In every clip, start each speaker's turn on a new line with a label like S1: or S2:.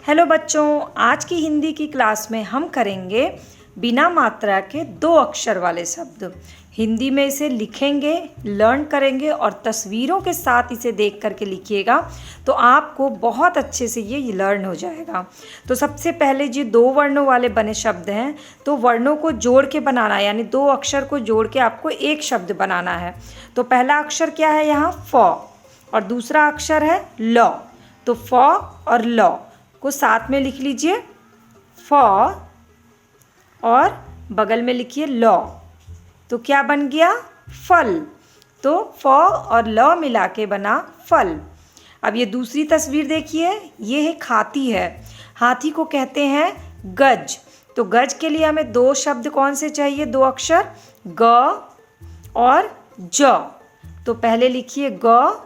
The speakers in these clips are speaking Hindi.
S1: हेलो बच्चों, आज की हिंदी की क्लास में हम करेंगे बिना मात्रा के 2 अक्षर वाले शब्द। हिंदी में इसे लिखेंगे, लर्न करेंगे और तस्वीरों के साथ इसे देख करके लिखिएगा तो आपको बहुत अच्छे से ये लर्न हो जाएगा। तो सबसे पहले जो 2 वर्णों वाले बने शब्द हैं तो वर्णों को जोड़ के बनाना है, यानी 2 अक्षर को जोड़ के आपको एक शब्द बनाना है। तो पहला अक्षर क्या है यहाँ फ और दूसरा अक्षर है ल। तो फ और ल को साथ में लिख लीजिए, फ और बगल में लिखिए ल। तो क्या बन गया फल। तो फ और ल मिला के बना फल। अब ये दूसरी तस्वीर देखिए, ये एक हाथी है। हाथी को कहते हैं गज। तो गज के लिए हमें 2 शब्द कौन से चाहिए, 2 अक्षर ग और ज। तो पहले लिखिए ग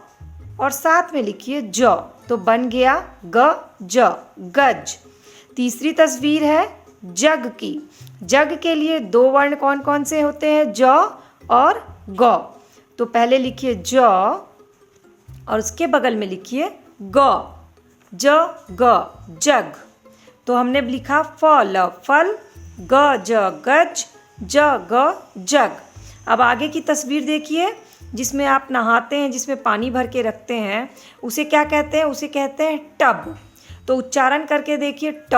S1: और साथ में लिखिए ज, तो बन गया ग ज गज। तीसरी तस्वीर है जग की। जग के लिए 2 वर्ण कौन कौन से होते हैं, ज और ग। तो पहले लिखिए ज और उसके बगल में लिखिए ग, ज ग जग। तो हमने लिखा फल फल, ग ज गज, ज ग जग। अब आगे की तस्वीर देखिए, जिसमें आप नहाते हैं, जिसमें पानी भर के रखते हैं, उसे क्या कहते हैं, उसे कहते हैं टब। तो उच्चारण करके देखिए, ट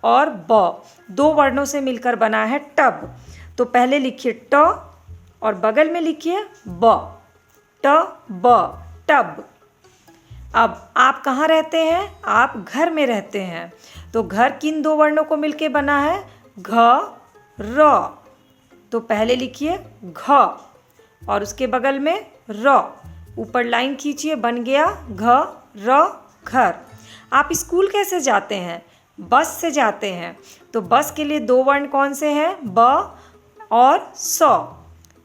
S1: और ब 2 वर्णों से मिलकर बना है टब। तो पहले लिखिए ट और बगल में लिखिए ब, ट ब टब। अब आप कहाँ रहते हैं, आप घर में रहते हैं। तो घर किन 2 वर्णों को मिलके बना है, घ र। तो पहले लिखिए घ और उसके बगल में र, ऊपर लाइन खींचिए, बन गया घ र घर। आप स्कूल कैसे जाते हैं, बस से जाते हैं। तो बस के लिए 2 वर्ण कौन से हैं, ब और स।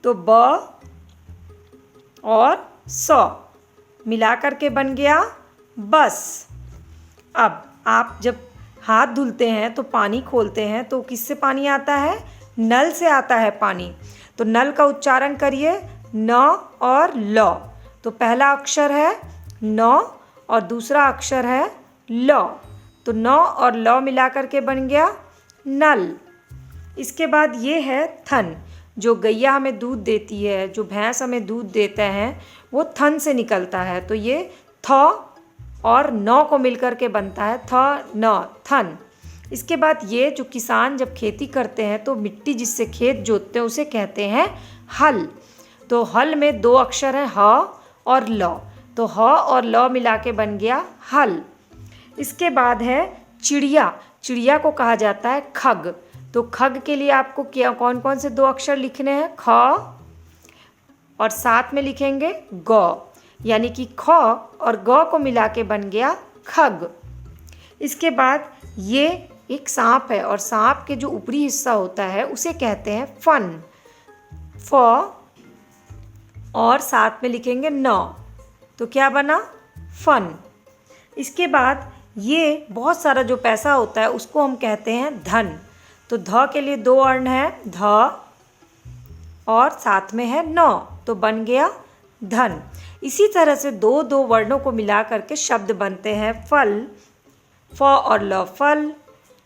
S1: तो ब और स मिला करके बन गया बस। अब आप जब हाथ धुलते हैं तो पानी खोलते हैं तो किससे पानी आता है, नल से आता है पानी। तो नल का उच्चारण करिए न और ल। तो पहला अक्षर है न और दूसरा अक्षर है ल। तो न और ल मिला करके बन गया नल। इसके बाद ये है थन। जो गैया हमें दूध देती है, जो भैंस हमें दूध देते हैं, वो थन से निकलता है। तो ये थ और न को मिलकर के बनता है थ न थन। इसके बाद ये जो किसान जब खेती करते हैं तो मिट्टी जिससे खेत जोतते हैं उसे कहते हैं हल। तो हल में 2 अक्षर हैं ह और ल। तो ह और ल मिला के बन गया हल। इसके बाद है चिड़िया। चिड़िया को कहा जाता है खग। तो खग के लिए आपको क्या कौन कौन से 2 अक्षर लिखने हैं, ख और साथ में लिखेंगे ग, यानी कि ख और ग को मिला के बन गया खग। इसके बाद ये एक सांप है और सांप के जो ऊपरी हिस्सा होता है उसे कहते हैं फन। फ और साथ में लिखेंगे न, तो क्या बना फन। इसके बाद ये बहुत सारा जो पैसा होता है उसको हम कहते हैं धन। तो ध के लिए 2 वर्ण है, ध और साथ में है न, तो बन गया धन। इसी तरह से 2 वर्णों को मिला करके शब्द बनते हैं फल, फ और ल फल,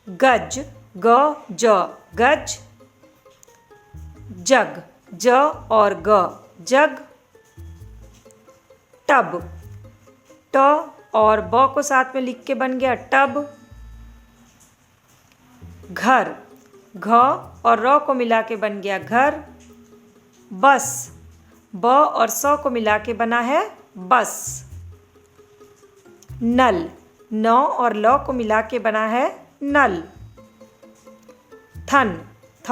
S1: गज ग ज गज, जग ज और ग जग, टब ट और ब को साथ में लिख के बन गया टब, घर घ और र को मिला के बन गया घर, बस ब और स को मिला के बना है बस, नल न और ल को मिला के बना है नल, थन थ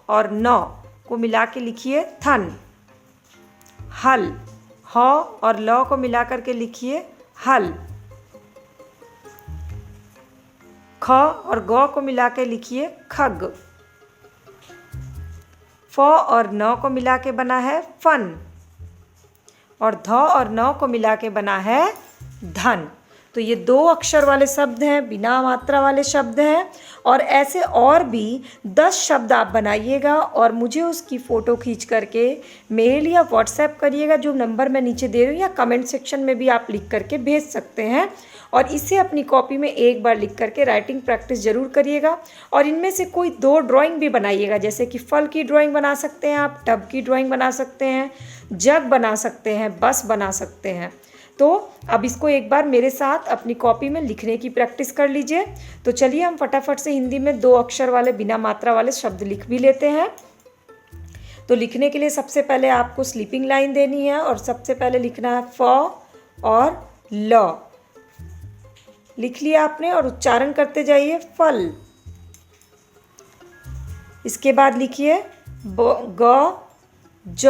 S1: और न को मिला के लिखिए थन, हल ह और ल को मिला करके लिखिए हल, ख और ग को मिला के लिखिए खग, फ और न को मिला के बना है फन और ध और न को मिला के बना है धन। तो ये 2 अक्षर वाले शब्द हैं, बिना मात्रा वाले शब्द हैं। और ऐसे और भी 10 शब्द आप बनाइएगा और मुझे उसकी फ़ोटो खींच करके मेल या व्हाट्सएप करिएगा, जो नंबर मैं नीचे दे रही हूँ, या कमेंट सेक्शन में भी आप लिख करके भेज सकते हैं। और इसे अपनी कॉपी में एक बार लिख करके राइटिंग प्रैक्टिस ज़रूर करिएगा। और इनमें से कोई 2 ड्राइंग भी बनाइएगा, जैसे कि फल की ड्राइंग बना सकते हैं आप, टब की ड्राइंग बना सकते हैं, जग बना सकते हैं, बस बना सकते हैं। तो अब इसको एक बार मेरे साथ अपनी कॉपी में लिखने की प्रैक्टिस कर लीजिए। तो चलिए हम फटाफट से हिंदी में 2 अक्षर वाले बिना मात्रा वाले शब्द लिख भी लेते हैं। तो लिखने के लिए सबसे पहले आपको स्लीपिंग लाइन देनी है और सबसे पहले लिखना है फ और ल। लिख लिया आपने और उच्चारण करते जाइए फल। इसके बाद लिखिए ग ज।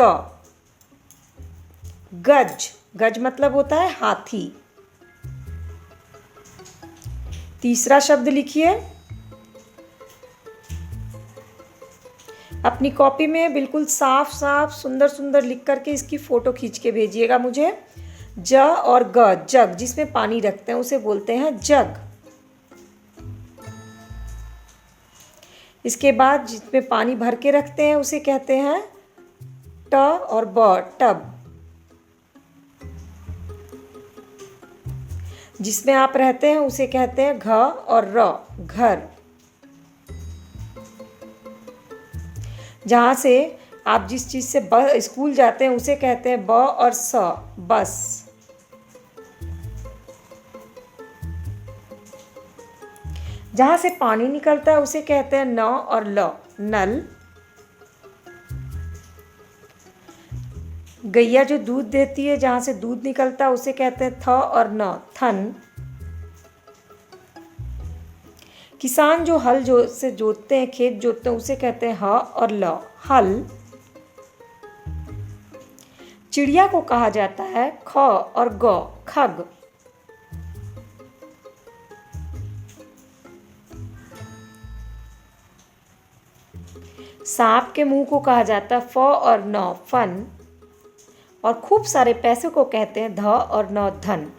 S1: गज, गज मतलब होता है हाथी। तीसरा शब्द लिखिए। अपनी कॉपी में बिल्कुल साफ साफ सुंदर सुंदर लिख करके इसकी फ़ोटो खींच के भेजिएगा मुझे। ज और ग, जग, जिसमें पानी रखते हैं उसे बोलते हैं जग। इसके बाद जिसमें पानी भर के रखते हैं उसे कहते हैं ट और ब, टब। जिसमें आप रहते हैं उसे कहते हैं घ और र, घर। जहाँ से आप जिस चीज़ से स्कूल जाते हैं उसे कहते हैं ब और स, बस। जहाँ से पानी निकलता है उसे कहते हैं न और ल, नल। गैया जो दूध देती है, जहाँ से दूध निकलता है उसे कहते हैं थ और न, थन। किसान जो हल से जोतते हैं, खेत जोतते हैं उसे कहते हैं ह और ल, हल। चिड़िया को कहा जाता है ख और ग, खग। सांप के मुंह को कहा जाता है फ और न, फन। और खूब सारे पैसे को कहते हैं ध और न, धन।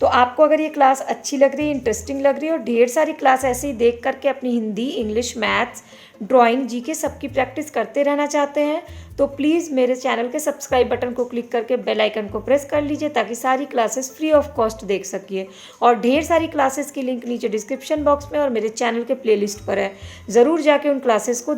S1: तो आपको अगर ये क्लास अच्छी लग रही है, इंटरेस्टिंग लग रही है और ढेर सारी क्लास ऐसे ही देख करके अपनी Hindi, English, maths, drawing, GK सबकी प्रैक्टिस करते रहना चाहते हैं तो प्लीज़ मेरे चैनल के सब्सक्राइब बटन को क्लिक करके बेल आइकन को प्रेस कर लीजिए ताकि सारी क्लासेस फ्री ऑफ कॉस्ट देख सकिए। और ढेर सारी क्लासेस की लिंक नीचे डिस्क्रिप्शन बॉक्स में और मेरे चैनल के प्लेलिस्ट पर है, ज़रूर जाके उन क्लासेस को